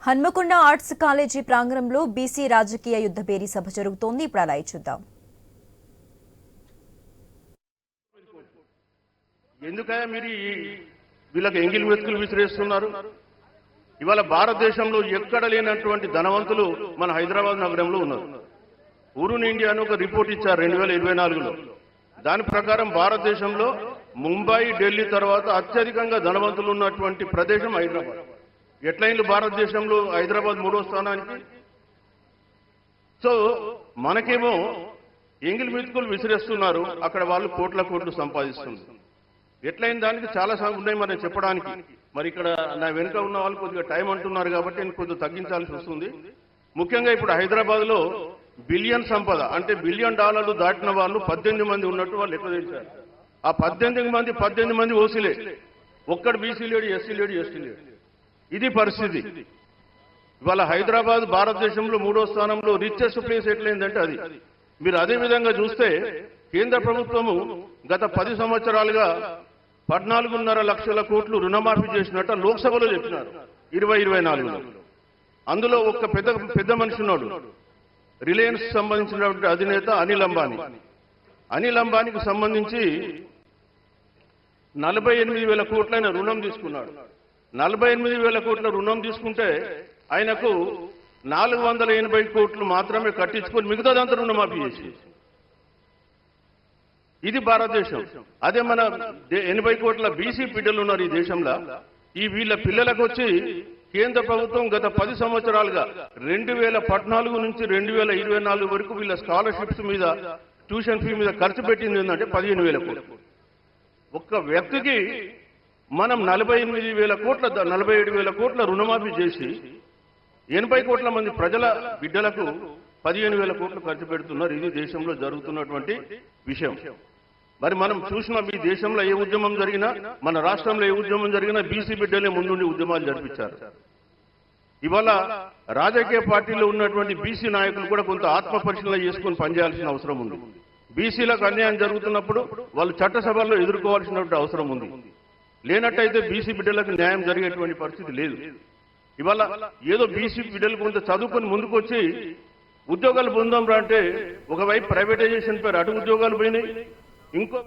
Hanamkonda arts college ప్రాంగణంలో BC రాజకీయ యుద్ధ పేరీ సభ జరుగుతోంది. ఇప్పుడు అలా చూద్దాం. ఎందుకయ్యా మీరు వీళ్ళకి ఎంగిల్ వెతుకులు విసిరేస్తున్నారు? ఇవాళ భారతదేశంలో ఎక్కడ లేనటువంటి ధనవంతులు మన హైదరాబాద్ నగరంలో ఉన్నారు. ఊరున్ ఇండియా అని ఒక రిపోర్ట్ ఇచ్చారు 2024లో. దాని ప్రకారం భారతదేశంలో ముంబై, ఢిల్లీ తర్వాత అత్యధికంగా ధనవంతులు ఉన్నటువంటి ప్రదేశం హైదరాబాద్. ఎట్లయింది భారతదేశంలో హైదరాబాద్ 3వ స్థానానికి? సో మనకేమో ఎంగిల్ మెతుకులు విసిరేస్తున్నారు, అక్కడ వాళ్ళు కోట్లు సంపాదిస్తున్నారు. ఎట్లయిన దానికి చాలా ఉన్నాయి మరి చెప్పడానికి. మరి ఇక్కడ నా వెనుక ఉన్న వాళ్ళు కొద్దిగా టైం అంటున్నారు కాబట్టి నేను కొద్దిగా తగ్గించాల్సి వస్తుంది. ముఖ్యంగా ఇప్పుడు హైదరాబాద్ లో బిలియన్ సంపద అంటే $1 బిలియన్ దాటిన వాళ్ళు 18 మంది ఉన్నట్టు వాళ్ళు లెక్క తెచ్చారు. ఆ 18 మంది ఓసీలే, ఒక్కడు బీసీ లేడు, ఎస్సీ లేడు, ఎస్టీ లేడు. ఇది పరిస్థితి. ఇవాళ హైదరాబాద్ భారతదేశంలో 3వ స్థానంలో రిచెస్ట్ ప్లేస్ ఎట్లయిందంటే అది. మీరు అదే విధంగా చూస్తే కేంద్ర ప్రభుత్వము గత 10 సంవత్సరాలుగా 14.5 లక్షల కోట్లు రుణమాఫీ చేసినట్టు లోక్సభలో చెప్పినారు 2024లో. అందులో ఒక పెద్ద మనిషి ఉన్నాడు, రిలయన్స్ సంబంధించినటువంటి అధినేత అనిల్ అంబానీకి సంబంధించి 48,000 కోట్లైన రుణం తీసుకున్నాడు. 48,000 కోట్ల రుణం తీసుకుంటే ఆయనకు 480 కోట్లు మాత్రమే కట్టించుకొని మిగతాదంతా రుణమాఫీ చేసి. ఇది భారతదేశం. అదే మన 80 కోట్ల బీసీ బిడ్డలు ఉన్నారు ఈ దేశంలో. ఈ వీళ్ళ పిల్లలకు వచ్చి కేంద్ర ప్రభుత్వం గత 10 సంవత్సరాలుగా 2014 నుంచి 2024 వరకు వీళ్ళ స్కాలర్షిప్స్ మీద, ట్యూషన్ ఫీ మీద ఖర్చు పెట్టింది ఏంటంటే 15,000 కోట్లు. ఒక్క వ్యక్తికి మనం 47,000 కోట్ల రుణమాఫీ చేసి 80 కోట్ల మంది ప్రజల బిడ్డలకు 15,000 కోట్లు ఖర్చు పెడుతున్నారు. ఇది దేశంలో జరుగుతున్నటువంటి విషయం. మరి మనం చూసిన మీ దేశంలో ఏ ఉద్యమం జరిగినా, మన రాష్ట్రంలో ఏ ఉద్యమం జరిగినా బీసీ బిడ్డలే ముందుండి ఉద్యమాలు జరిపించారు. ఇవాళ రాజకీయ పార్టీలో ఉన్నటువంటి బీసీ నాయకులు కూడా కొంత ఆత్మ పరిశీలన చేసుకుని పనిచేయాల్సిన అవసరం ఉంది. బీసీలకు అన్యాయం జరుగుతున్నప్పుడు వాళ్ళు చట్టసభల్లో ఎదుర్కోవాల్సినటువంటి అవసరం ఉంది. లేనట్టయితే బీసీ బిడ్డలకు న్యాయం జరిగేటువంటి పరిస్థితి లేదు. ఇవాళ ఏదో బీసీ బిడ్డలు కొంత చదువుకొని ముందుకు వచ్చి ఉద్యోగాలు పొందాం రా అంటే ఒకవైపు ప్రైవేటైజేషన్ పేరు అటు ఉద్యోగాలు పోయినాయి, ఇంకో